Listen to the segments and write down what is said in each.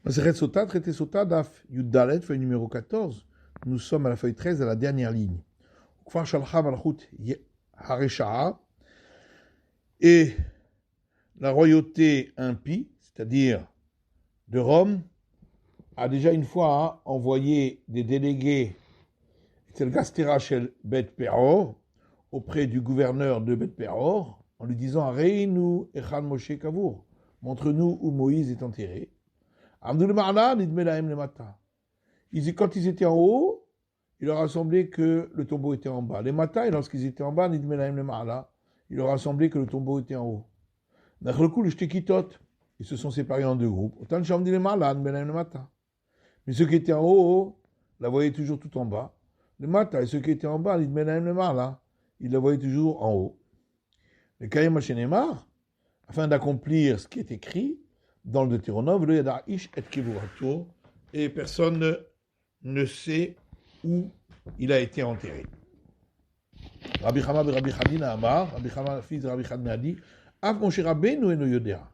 Maseret Sota, traité Sota, Daf Yuddalet, feuille numéro 14. Nous sommes à la feuille 13, à la dernière ligne. Kfar Shalcha Malchut Haresha'a, et la royauté impie, c'est-à-dire de Rome, a déjà une fois envoyé des délégués Tel Gastera Shel Bet Peor auprès du gouverneur de Bet Peor en lui disant Reinu Echan Moshe Kavour, montre-nous où Moïse est enterré. Amdul Ma'ala Nidmelahem Lemata. Quand ils étaient en haut, il leur a semblé que le tombeau était en bas. Les matins, lorsqu'ils étaient en bas, Nidmelahem Lemala, il leur a semblé que le tombeau était en haut. Nachlekul Shtekitot, ils se sont séparés en deux groupes. Autant de Shamdi Lemala, Nidmelahem Lemata. Mais ceux qui étaient en haut, la voyaient toujours tout en bas. Le matin, et ceux qui étaient en bas, Nidmelahem Lemala, ils la voyaient toujours en haut. Le Kayem Hashenemar, afin d'accomplir ce qui est écrit dans le Deutéronome, le Yada Ish et Kivurato, et personne ne sait où il a été enterré. Rabbi Chama Rabbi Chanina Amar, Rabbi Chama fils de Rabbi Chanina a dit, Av Moshe Rabbeinu eno yodea.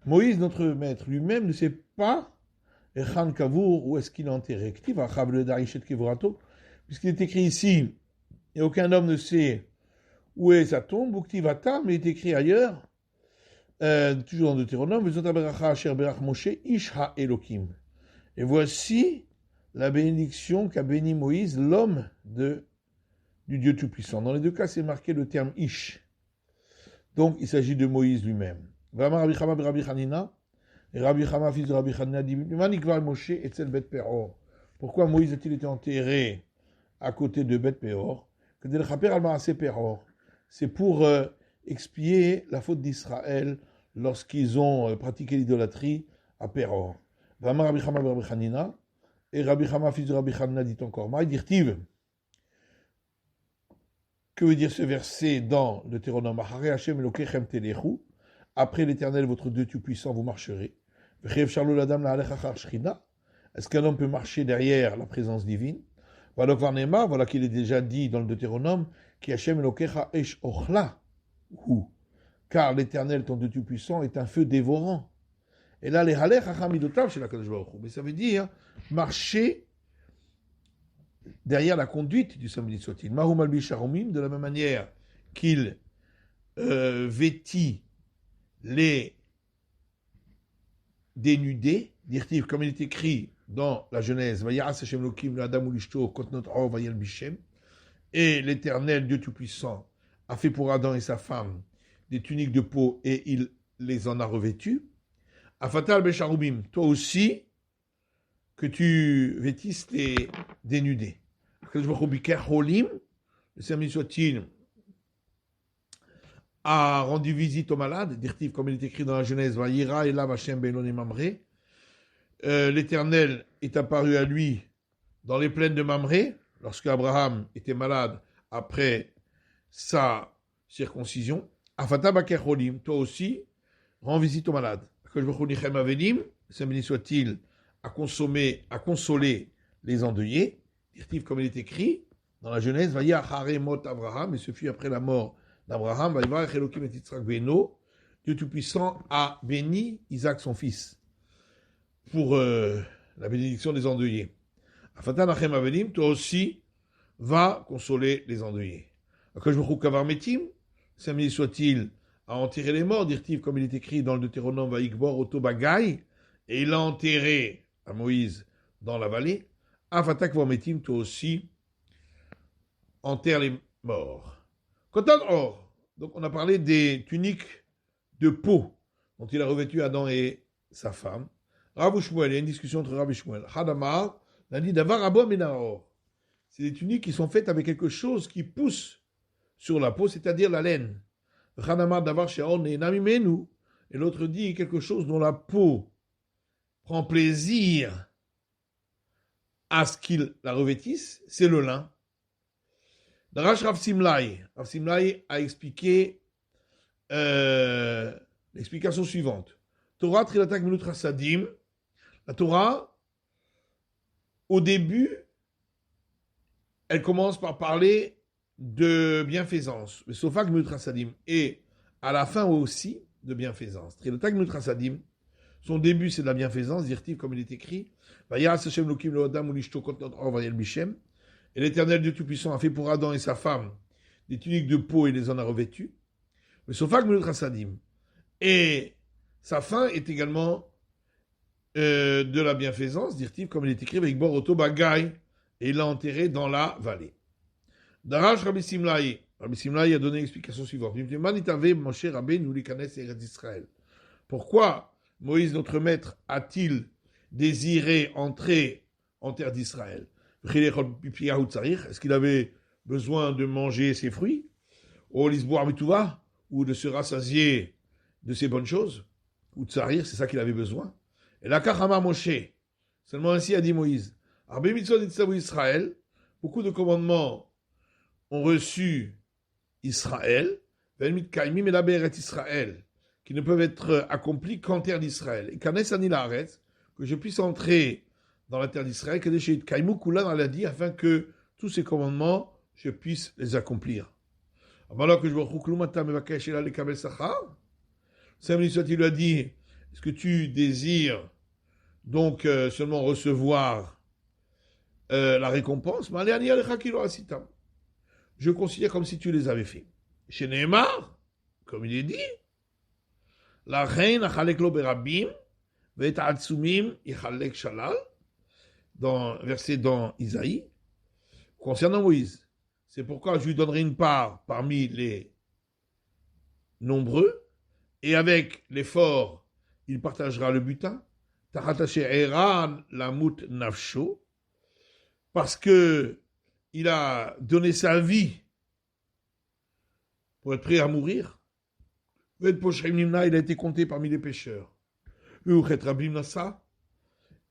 Moïse, notre maître lui-même, ne sait pas Echan Kavour, où est-ce qu'il est enterré. Ktiv Achav le Yada Ish et Kivurato, puisqu'il est écrit ici, et aucun homme ne sait où est sa tombe, ou Ktiv Atam, mais il est écrit ailleurs, toujours dans Deutéronome, Moshe Ish ha-Elokim. Et voici la bénédiction qu'a béni Moïse, l'homme du Dieu Tout-Puissant. Dans les deux cas, c'est marqué le terme Ish. Donc, il s'agit de Moïse lui-même. Vraiment, Rabbi Chama Rabbi Chanina, et Rabbi Chama, fils de Rabbi Chanina, dit Moshe etzel Bet Peor. Pourquoi Moïse a-t-il été enterré à côté de Bet Peor? Que de l'chaper al-Maaseh Peor. C'est pour expier la faute d'Israël lorsqu'ils ont pratiqué l'idolâtrie à Péor. Vraiment, Rabbi Chama Rabbi Chanina, et Rabbi Chama, fils de Rabbi Chanina, dit encore, Maï dirtiv. Que veut dire ce verset dans le Deutéronome? Après l'Éternel, votre Dieu Tout-Puissant, vous marcherez. Est-ce qu'un homme peut marcher derrière la présence divine? Voilà qu'il est déjà dit dans le Deutéronome, car l'Éternel, ton Dieu Tout-Puissant, est un feu dévorant. Et là, les halech hachamidotav chez la Kadosh Baruch Hu. Mais ça veut dire marcher derrière la conduite du Saint béni soit-il. Mahou malbi sharomim, de la même manière qu'il vêtit les dénudés, dirtiv, comme il est écrit dans la Genèse, Vayaras Hashem Elokim l'Adam ulishto kotnot or vayel bishem, et l'Éternel, Dieu Tout-Puissant, a fait pour Adam et sa femme des tuniques de peau et il les en a revêtues. Afatal Besharubim, toi aussi, que tu vêtisses les dénudés. Le Saint soit-il a rendu visite aux malades, dirtiv comme il est écrit dans la Genèse, Vayira elav Hashem be'elon et Mamré. L'Éternel est apparu à lui dans les plaines de Mamré, lorsque Abraham était malade après sa circoncision. Afata baker holim, toi aussi, rends visite aux malades. Saint béni soit-il, à consoler les endeuillés, dirtiv comme il est écrit dans la Genèse, Vaya Hare Mot Abraham, et ce fut après la mort d'Abraham, Vayivarech Elokim et Yitzhak Beno, Dieu Tout-Puissant a béni Isaac son fils pour la bénédiction des endeuillés. Afatan Achem Avelim, toi aussi, va consoler les endeuillés. Akashbachou Kavar Metim, Saint béni soit-il, a enterré les morts, dirtiv comme il est écrit dans le Deutéronome Vaïkbor Oto Bagay, et il a enterré à Moïse dans la vallée. Afatak Vormetim, toi aussi, enterre les morts. Kotan Or, donc on a parlé des tuniques de peau dont il a revêtu Adam et sa femme. Rav Shmuel, il y a une discussion entre Rav Shmuel. Hadamar, l'a dit Davar Abo Menaor. C'est des tuniques qui sont faites avec quelque chose qui pousse sur la peau, c'est-à-dire la laine. Hadamar Davar Sheon et Namimenu. Et l'autre dit quelque chose dont la peau prend plaisir à ce qu'il la revêtisse, c'est le lin. Darash Rav Simlai a expliqué l'explication suivante. Torah Trilatak Minut Rasadim. La Torah, au début, elle commence par parler de bienfaisance, mais Sofak Minut Rasadim, et à la fin aussi de bienfaisance. Trilatak Minut Rasadim, Son début, c'est de la bienfaisance, dirtiv, comme il est écrit. Et l'Éternel Dieu Tout-Puissant a fait pour Adam et sa femme des tuniques de peau et les en a revêtus. Mais Sofak Melut Chassadim. Et sa fin est également de la bienfaisance, dirtiv, comme il est écrit avec Boroto Bagay, et il l'a enterré dans la vallée. Darash Rabbi Simlaï. Rabbi Simlaï a donné l'explication suivante. Pourquoi Moïse, notre maître, a-t-il désiré entrer en terre d'Israël? Est-ce qu'il avait besoin de manger ses fruits? Ou de se rassasier de ses bonnes choses? Ou tsarir, c'est ça qu'il avait besoin. Et la Kachama Moshe, seulement ainsi a dit Moïse. Israël, beaucoup de commandements ont reçu Israël, Israël, qui ne peuvent être accomplis qu'en terre d'Israël. Et que je puisse entrer dans la terre d'Israël, que a dit, afin que tous ces commandements, je puisse les accomplir. Alors que je vois il lui a dit, est-ce que tu désires donc seulement recevoir la récompense? Je considère comme si tu les avais fait. Chez Neymar, comme il est dit, la reine achalek lo berabim, ve'et atzumim yachalek shalal, verset dans Isaïe, concernant Moïse. C'est pourquoi je lui donnerai une part parmi les nombreux, et avec les forts, il partagera le butin. Tachatache eran lamut nafsho, parce que il a donné sa vie pour être prêt à mourir. Il a été compté parmi les pécheurs.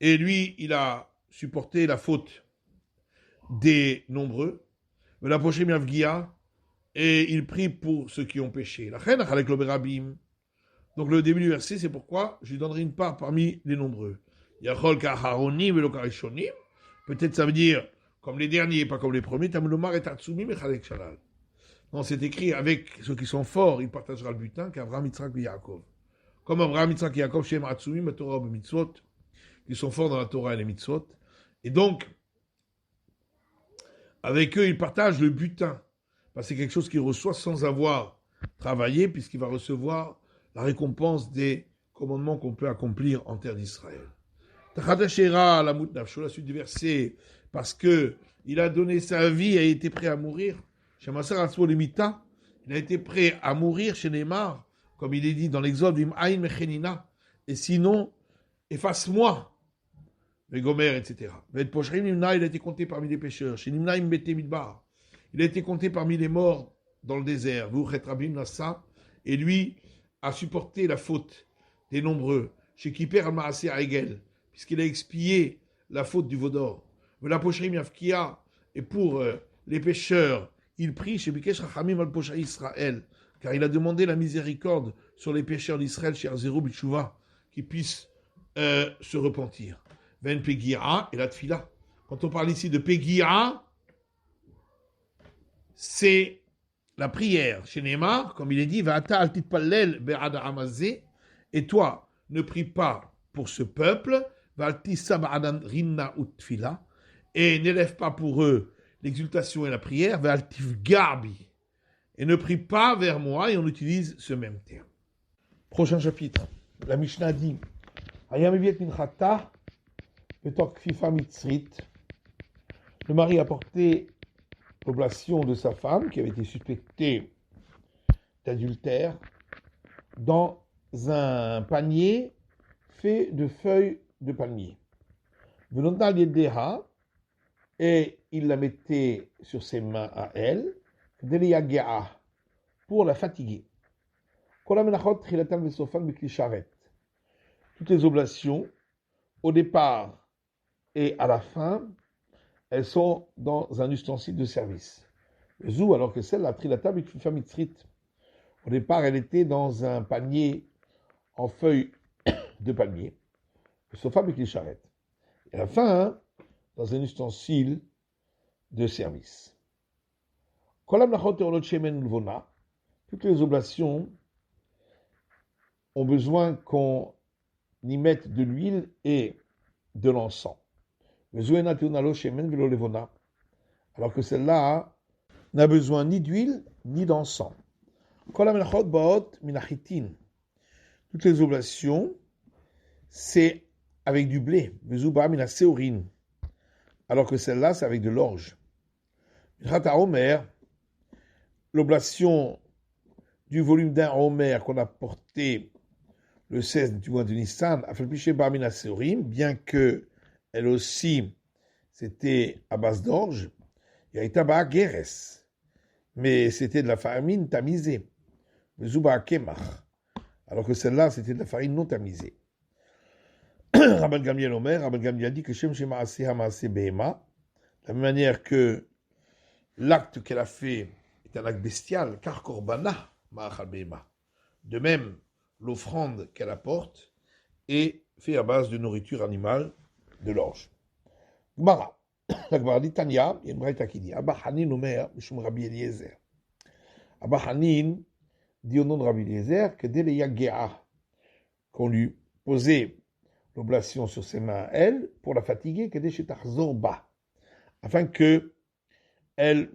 Et lui, il a supporté la faute des nombreux. Et il prie pour ceux qui ont péché. Donc le début du verset, c'est pourquoi je lui donnerai une part parmi les nombreux. Peut-être ça veut dire comme les derniers, pas comme les premiers. Non, c'est écrit avec ceux qui sont forts, il partagera le butin qu'Abraham, Yitzhak et Yaakov. Comme Abraham, Yitzhak et Yaakov, Shem Atsumim, Torah et Mitzvot, ils sont forts dans la Torah et les Mitzvot. Et donc, avec eux, il partage le butin. Parce que c'est quelque chose qu'il reçoit sans avoir travaillé, puisqu'il va recevoir la récompense des commandements qu'on peut accomplir en terre d'Israël. Tachadashera, la suite du verset, parce que il a donné sa vie et a été prêt à mourir. Il a été prêt à mourir chez Neymar, comme il est dit dans l'Exode, et sinon, efface-moi, les Gomer, etc. Il a été compté parmi les pécheurs. Il a été compté parmi les morts dans le désert. Et lui a supporté la faute des nombreux. Chez Kiper al-Maasé à Egel, puisqu'il a expié la faute du veau d'or. Et pour les pécheurs, il prie chez Bikesh Rachamim al Poshaï Israël, car il a demandé la miséricorde sur les pécheurs d'Israël chez Arzero Bitshuva, qui puissent se repentir. Ven Pegira et la Tfila. Quand on parle ici de Pegira, c'est la prière. Chez Neymar, comme il est dit, Va'ata al titpallel be'ad ha'amazé, et toi, ne prie pas pour ce peuple, Va'alti sab'adan rinna ut tfila, et n'élève pas pour eux l'exultation et la prière, Va'altif garbi, et ne prie pas vers moi, et on utilise ce même terme. Prochain chapitre. La Mishnah dit, Hayam eviet minchata, betor kfifa mitzrit. Le mari a porté l'oblation de sa femme, qui avait été suspectée d'adultère, dans un panier fait de feuilles de palmier. Venonta l'yedeha, et il la mettait sur ses mains à elle, pour la fatiguer. Toutes les oblations, au départ et à la fin, elles sont dans un ustensile de service. Zou, alors que celle, la trilata b'kfifa mitzrit. Au départ, elle était dans un panier en feuilles de palmier. Le sofa b'kli charret. Et à la fin, dans un ustensile de service. Toutes les oblations ont besoin qu'on n'y mettre de l'huile et de l'encens. Alors que celle-là n'a besoin ni d'huile ni d'encens. Toutes les oblations, c'est avec du blé. Alors que celle-là, c'est avec de l'orge. L'oblation du volume d'un homer qu'on a porté le 16 du mois de Nissan, bien que elle aussi, c'était à base d'orge, il y a Itaba Geres, mais c'était de la farine tamisée, alors que celle-là, c'était de la farine non tamisée. Rabban Gamliel Omer, Rabban Gamliel dit que Shem Shema Aseh Hamaaseh Behema, de la même manière que l'acte qu'elle a fait est un acte bestial, car Korbana Ma'achal Behema. De même, l'offrande qu'elle apporte est faite à base de nourriture animale, de l'orge. Gemara. La Gemara dit Tanya, il y a une braïta qui dit Abba Hanin Omer, Mishum Rabbi Eliezer. Abba Hanin dit au nom de Rabbi Eliezer que dès les Yagéa, qu'on lui posait l'oblation sur ses mains à elle, pour la fatiguer, que dès chez Tarzorba, afin que elle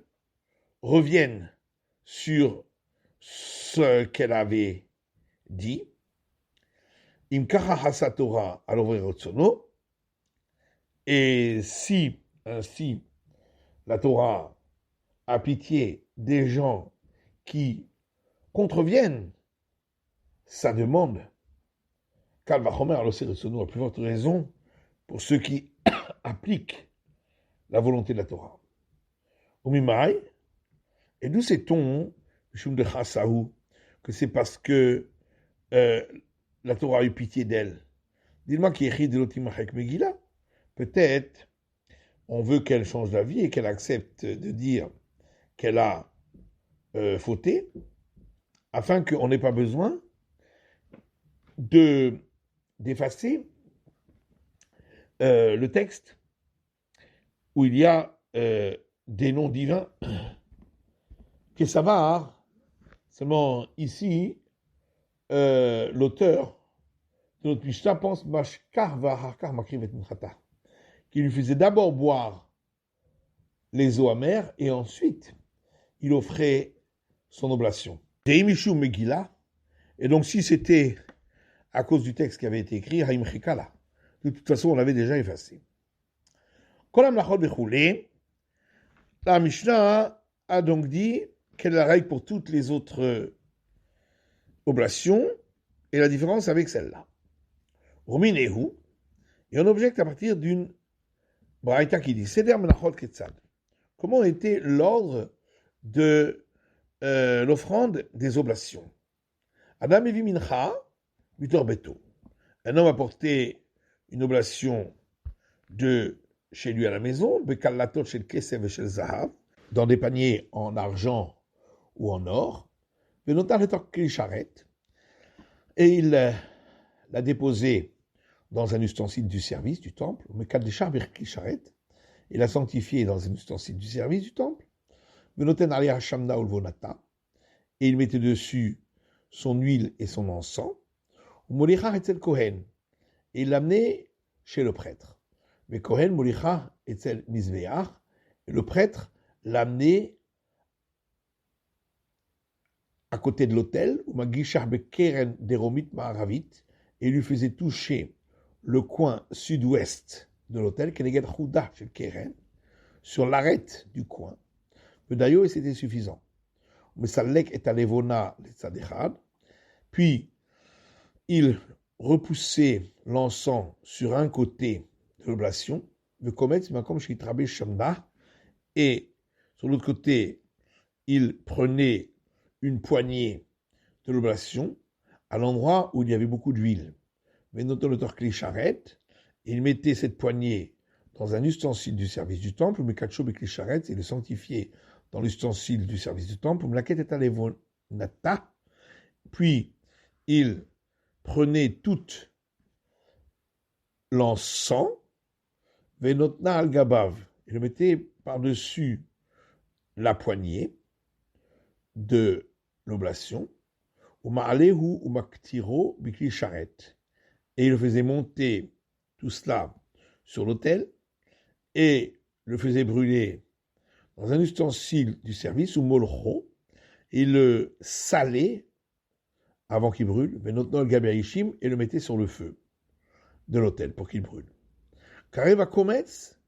revienne sur ce qu'elle avait dit. Im kacha hasa Torah alover otsono, et si ainsi la Torah a pitié des gens qui contreviennent sa demande, Kal vachomer alosser otsono, à plus forte raison pour ceux qui appliquent la volonté de la Torah. Umimai, et d'où sait-on, Mishum de Chassahu, que c'est parce que la Torah a eu pitié d'elle. Dis-moi qui écrit de l'Otimachek Megillah. Peut-être on veut qu'elle change d'avis et qu'elle accepte de dire qu'elle a fauté, afin qu'on n'ait pas besoin d'effacer le texte où il y a des noms divins. Que ça va, seulement ici, l'auteur de notre Mishnah pense qu'il lui faisait d'abord boire les eaux amères et ensuite il offrait son oblation. Deimishou Megillah, et donc si c'était à cause du texte qui avait été écrit, Haïm Chikala, de toute façon on l'avait déjà effacé. Kolam Lachot Bechoulé, la Mishnah a donc dit quelle est la règle pour toutes les autres oblations et la différence avec celle-là. Rominehu, et on objecte à partir d'une braïta qui dit Seder Menachot Ketzad. Comment était l'ordre de l'offrande des oblations? Adam Evi Mincha, Butor Beto. Un homme a porté une oblation de chez lui à la maison, Bekallatot Shel Kesev et Shel Zahav, dans des paniers en argent ou en or, et il l'a déposé dans un ustensile du service du temple, il l'a sanctifié dans un ustensile du service du temple, et il mettait dessus son huile et son encens, et il l'amenait chez le prêtre. Mais Kohen Molicha etzel Mizveach, et le prêtre l'amenait à côté de l'autel, et lui faisait toucher le coin sud-ouest de l'autel, sur l'arête du coin. D'ailleurs, et c'était suffisant. Puis, il repoussait l'encens sur un côté de l'oblation, et sur l'autre côté, il prenait une poignée de l'oblation à l'endroit où il y avait beaucoup d'huile. Mais notons le torclé charrette, il mettait cette poignée dans un ustensile du service du temple, mais kacho bekli charrette, et le sanctifiait dans l'ustensile du service du temple, puis il prenait tout l'encens, venotna al gabav, il le mettait par-dessus la poignée de l'oblation, et et il le faisait monter tout cela sur l'autel et le faisait brûler dans un ustensile du service ou molcho, et le salait avant qu'il brûle, venotno el gaberishim, et le mettait sur le feu de l'autel pour qu'il brûle. Karev Kometz,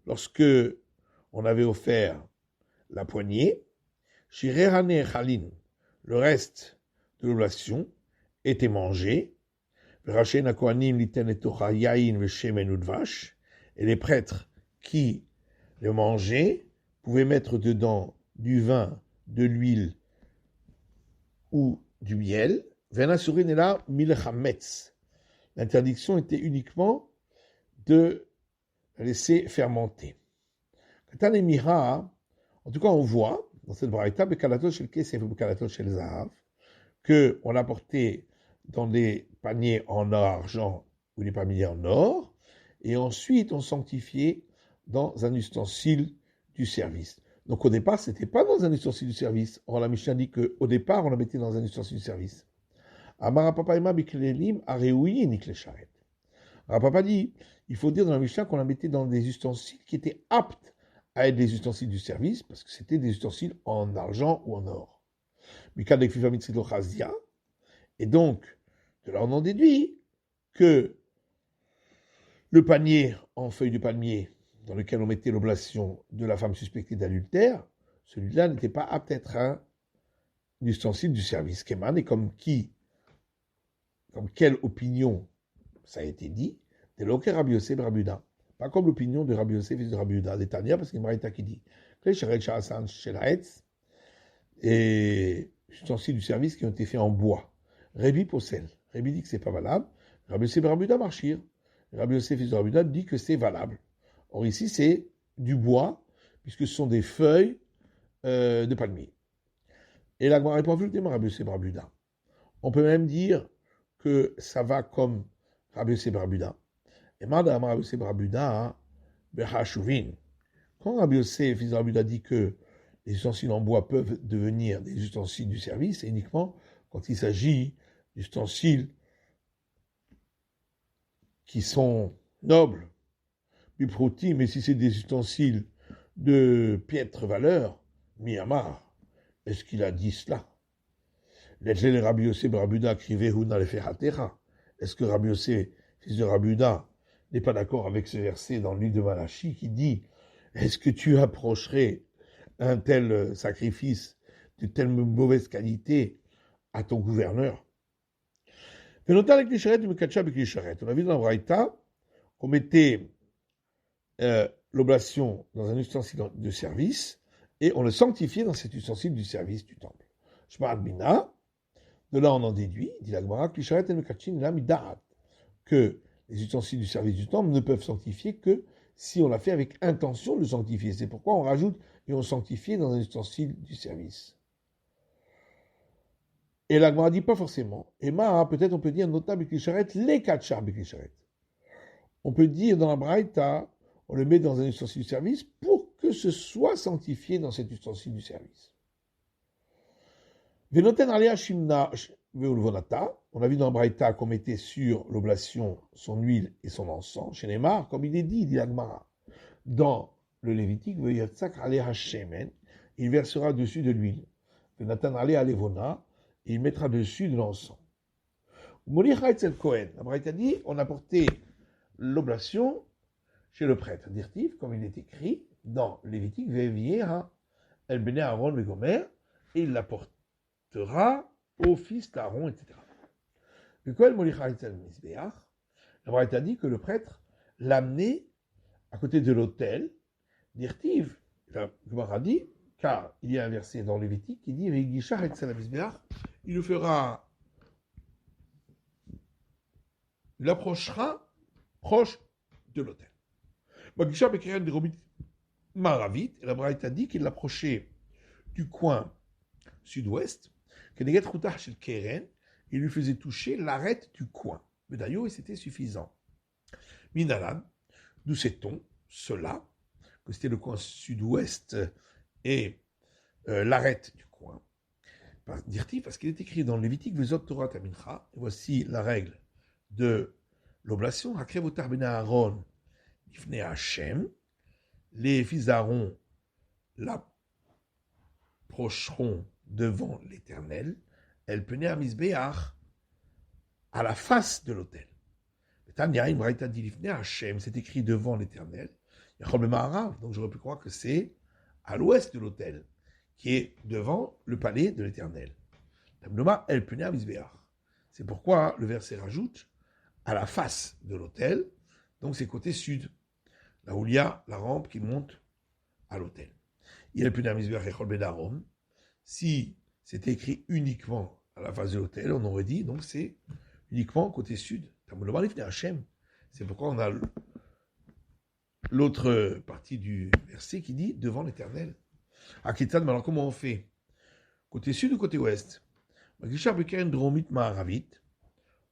lorsque on avait offert la poignée, Shirehane Chalin, le reste de l'oblation était mangé, Verachen Akohanim liten et tocha yain veshemen udvash, et les prêtres qui le mangeaient pouvaient mettre dedans du vin, de l'huile ou du miel. Venasurin est là, milchametz. L'interdiction était uniquement de laisser fermenter. Katan et Mira, en tout cas, on voit dans cette braïta, Bekalatot shel kesef et Bekalatot shel zahav, qu'on l'a porté dans des paniers en or, argent ou des paniers en or, et ensuite on sanctifiait dans un ustensile du service. Donc au départ, ce n'était pas dans un ustensile du service. Or la Mishnah dit qu'au départ, on la mettait dans un ustensile du service. Amar Papa Biklelim Areouyi Nikle Sharet. Papa dit, il faut dire dans la Mishnah qu'on la mettait dans des ustensiles qui étaient aptes à être des ustensiles du service, parce que c'était des ustensiles en argent ou en or. Et donc, de là on en déduit que le panier en feuille de palmier dans lequel on mettait l'oblation de la femme suspectée d'adultère, celui-là n'était pas apte à être un ustensile du service. Keman, et comme quelle opinion ça a été dit, de l'Oker Rabbi Yosef Rabuda. Pas comme l'opinion de Rabbi Yosef fils de Rabuda, d'Etania, parce qu'il y a une braïta qui dit et ustensiles du service qui ont été faits en bois. Rabbi Possel. Rabbi dit que c'est pas valable. Rabbi Yosef Rabuda marchir. Rabbi Yosef fils de Rabuda dit que c'est valable. Or ici, c'est du bois, puisque ce sont des feuilles de palmier. Et la Gemara répond plus Rabbi Yosef Rabuda. On peut même dire que ça va comme Rabbi Yosef Rabuda. Et Madame Rabbi Yosef Rabuda, Bechashuvin. Quand Rabbi Yosef fils de Rabuda dit que les ustensiles en bois peuvent devenir des ustensiles du service, c'est uniquement quand il s'agit d'ustensiles qui sont nobles, biproti, mais si c'est des ustensiles de piètre valeur, Miyamar, est-ce qu'il a dit cela? Les Rabbi Yosef Rabuda crivaient Huna le Ferhatera. Est-ce que Rabbi Yosef, fils de Rabuda, n'est pas d'accord avec ce verset dans le livre de Malachi qui dit est-ce que tu approcherais un tel sacrifice de telle mauvaise qualité à ton gouverneur? On a vu dans la Braïta qu'on mettait l'oblation dans un ustensile de service et on le sanctifiait dans cet ustensile du service du temple. De là on en déduit, dit la Gemara, que les ustensiles du service du temple ne peuvent sanctifier que si on l'a fait avec intention de le sanctifier. C'est pourquoi on rajoute et on sanctifie dans un ustensile du service. Et la Gemara dit pas forcément. Et peut-être on peut dire notable Biklisharet, les katchar Biklisharet. On peut dire dans la Braïta, on le met dans un ustensile du service pour que ce soit sanctifié dans cet ustensile du service. Venoten alea shimna veulvonata. On a vu dans la Braïta qu'on mettait sur l'oblation son huile et son encens. Chez Neymar, comme il est dit la Gemara, dans le Lévitique, il versera dessus de l'huile. Venoten alea levona. Et il mettra dessus de l'encens. La Braïta dit, on a porté l'oblation chez le prêtre, dirtif, comme il est écrit dans Lévitique, Veviera, El Bene Aaron Vegomer, et il la portera au fils d'Aaron, etc. La Braïta dit que le prêtre l'amenait à côté de l'autel, dirtif, la Gemara dit, car il y a un verset dans Lévitique qui dit, il le fera, il l'approchera proche de l'autel. Maravit, et la Braïta dit qu'il l'approchait du coin sud-ouest, il lui faisait toucher l'arête du coin. Mais d'ailleurs, c'était suffisant. Minalan, d'où sait-on cela, que c'était le coin sud-ouest et l'arête du coin. Dire-t-il, parce qu'il est écrit dans le Lévitique, Vezot Torah Tamincha, et voici la règle de l'oblation, Hakrevotar ben Aaron, Ifne Hashem, les fils d'Aaron l'approcheront devant l'Éternel, elle penait à Misbéach, à la face de l'autel. C'est écrit devant l'Éternel. Donc j'aurais pu croire que c'est à l'ouest de l'autel, qui est devant le palais de l'Éternel. C'est pourquoi le verset rajoute à la face de l'autel, donc c'est côté sud, là où il y a la rampe qui monte à l'autel. Si c'était écrit uniquement à la face de l'autel, on aurait dit, donc c'est uniquement côté sud. C'est pourquoi on a l'autre partie du verset qui dit devant l'Éternel. Alors comment on fait? Côté sud ou côté ouest?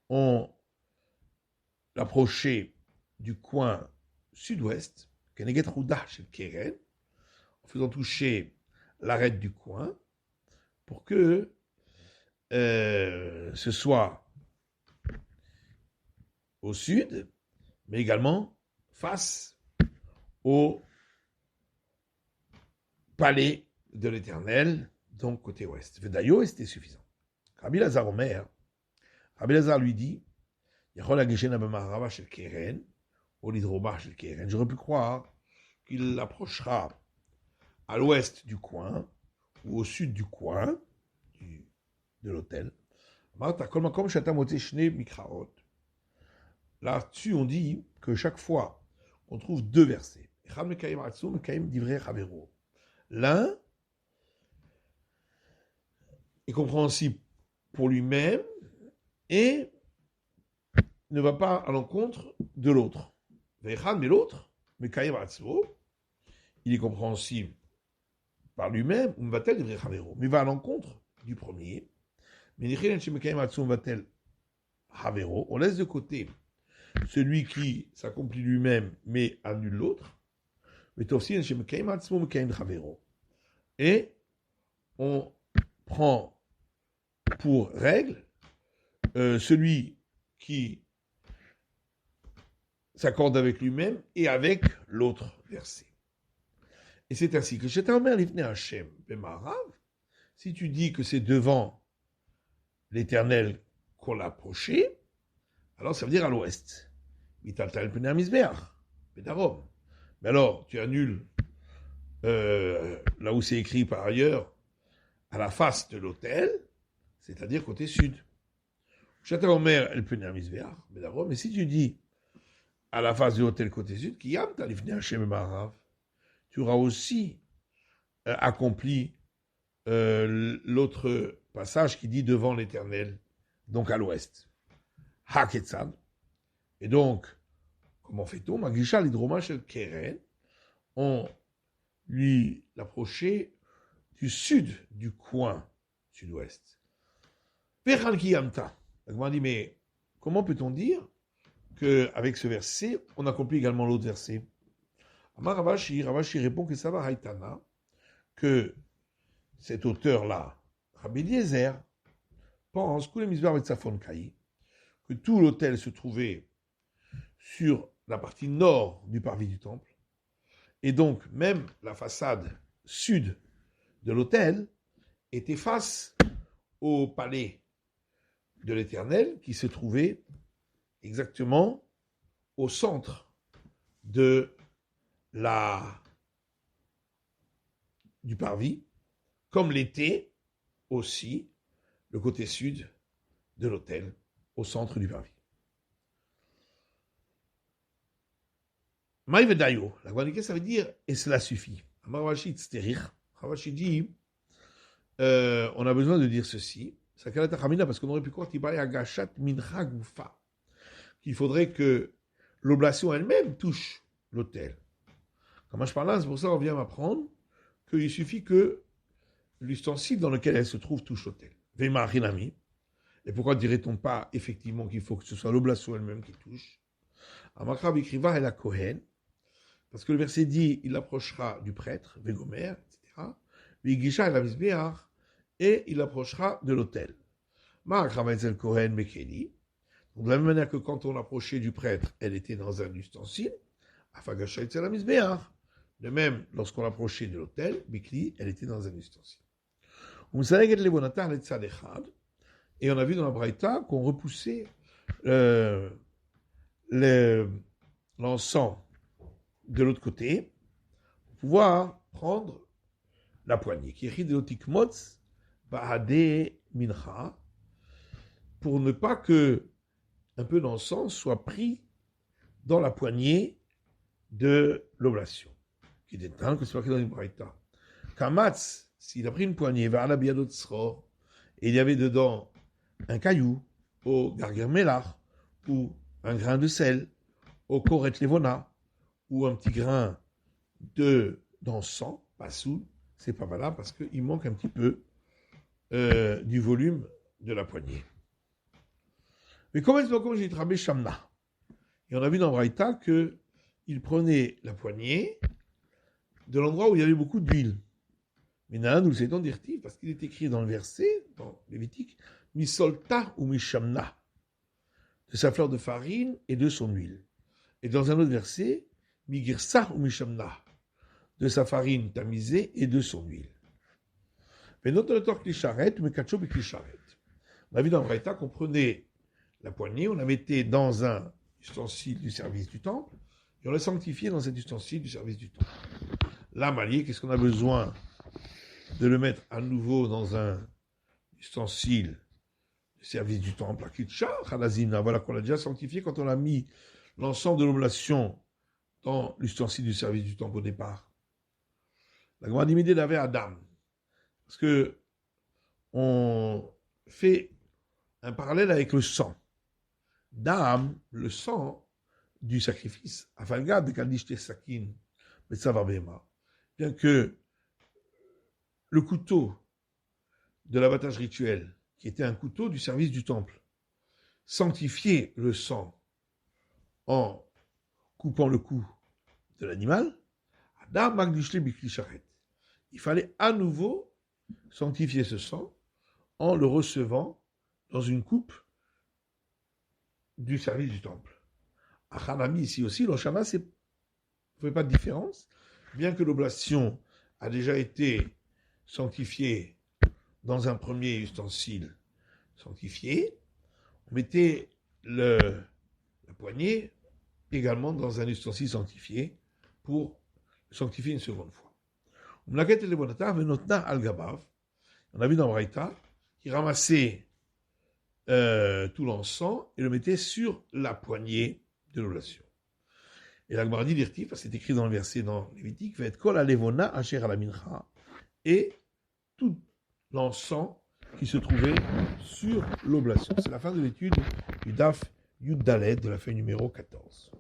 On l'approchait du coin sud-ouest, en faisant toucher l'arête du coin, pour que ce soit au sud, mais également face au palais de l'Éternel, donc côté ouest. Vedayo, et c'était suffisant. Rabbi Lazar Omer, Rabbi Lazar lui dit, j'aurais pu croire qu'il l'approchera à l'ouest du coin, ou au sud du coin de l'autel. Là-dessus, on dit que chaque fois qu'on trouve deux versets, l'un est compréhensible pour lui-même et ne va pas à l'encontre de l'autre. Mais l'autre, il est compréhensible par lui-même, mais il va à l'encontre du premier. Mais on laisse de côté celui qui s'accomplit lui-même mais annule l'autre. Et on prend pour règle celui qui s'accorde avec lui-même et avec l'autre verset. Et c'est ainsi que si tu dis que c'est devant l'Éternel qu'on l'a approché, alors ça veut dire à l'ouest. Mais alors, tu annules là où c'est écrit par ailleurs, à la face de l'autel, c'est-à-dire côté sud. Mais si tu dis à la face de l'autel côté sud, tu auras aussi accompli l'autre passage qui dit devant l'Éternel, donc à l'ouest. Haketsan. Et donc, comment fait-on? Magisha l'hydroma shel Keren, on lui l'approchait du sud du coin sud-ouest. Vechan kiyamta. Donc on dit, mais comment peut-on dire qu'avec ce verset, on accomplit également l'autre verset? Amar Ravashi répond que ça va Haïtana, que cet auteur-là, Rabbi Eliezer, pense que tout l'autel se trouvait sur la partie nord du parvis du temple, et donc même la façade sud de l'autel était face au palais de l'Éternel qui se trouvait exactement au centre du parvis, comme l'était aussi le côté sud de l'autel, au centre du parvis. Maïvedayo, la Guanique, ça veut dire et cela suffit. Ravashi dit on a besoin de dire ceci. Parce qu'on aurait pu croire qu'il faudrait que l'oblation elle-même touche l'autel. Quand je parle là, c'est pour ça qu'on vient m'apprendre qu'il suffit que l'ustensile dans lequel elle se trouve touche l'autel. Et pourquoi dirait-on pas effectivement qu'il faut que ce soit l'oblation elle-même qui touche? Parce que le verset dit, il approchera du prêtre, Végomer, etc. Et il approchera de l'autel. Donc Donc, de la même manière que quand on approchait du prêtre, elle était dans un ustensile, Afagasha et Misbéach. De même, lorsqu'on approchait de l'autel, Bikli, elle était dans un ustensile. Et on a vu dans la Braïta qu'on repoussait l'encens de l'autre côté pour pouvoir prendre la poignée. Pour ne pas que un peu d'encens soit pris dans la poignée de l'oblation. Qui est éteint, que c'est marqué dans une Braïta. Kamatz, s'il a pris une poignée, et il y avait dedans un caillou, au garger melach, ou un grain de sel, au koret levona, ou un petit grain d'encens, pasoul, c'est pas valable parce qu'il manque un petit peu du volume de la poignée. Mais comment est-ce que j'ai trabé Shamna? Et on a vu dans Braïta qu'il prenait la poignée de l'endroit où il y avait beaucoup d'huile. Mais Nana nous le sait dirtif parce qu'il est écrit dans le verset, dans Lévitique, Misolta ou Mishamna, de sa fleur de farine et de son huile. Et dans un autre verset, Migirsa ou Mishamna, de sa farine tamisée et de son huile. Mais notre temps Klisharet, mais Kacho Klisharet. On a vu dans Braïta qu'on prenait la poignée, on la mettait dans un ustensile du service du temple, et on la sanctifiait dans cet ustensile du service du temple. Là, Malier, qu'est-ce qu'on a besoin de le mettre à nouveau dans un ustensile du service du temple, la Kitcha, Khalazimna, voilà qu'on l'a déjà sanctifié quand on a mis l'ensemble de l'oblation dans l'ustensile du service du temple au départ. La grande immédiate l'avait Adam. Parce que on fait un parallèle avec le sang. Dam, le sang du sacrifice, Afalgad de Kadishte Sakin, Betsavabema. Bien que le couteau de l'abattage rituel, qui était un couteau du service du temple, sanctifiait le sang en coupant le cou de l'animal, Adam Magdishle Bikli Sharet. Il fallait à nouveau sanctifier ce sang en le recevant dans une coupe du service du temple. À Hanami, ici aussi, l'Oshama, ne fait pas de différence, bien que l'oblation a déjà été sanctifiée dans un premier ustensile sanctifié, on mettait la poignée également dans un ustensile sanctifié pour sanctifier une seconde fois. On a vu dans Braïta qui ramassait tout l'encens et le mettait sur la poignée de l'oblation. Et la Gemara dit l'irtif, c'est écrit dans le verset dans Lévitique, va être kol alevona asher ala mincha, et tout l'encens qui se trouvait sur l'oblation. C'est la fin de l'étude du Daf Yud Dalet de la feuille numéro 14.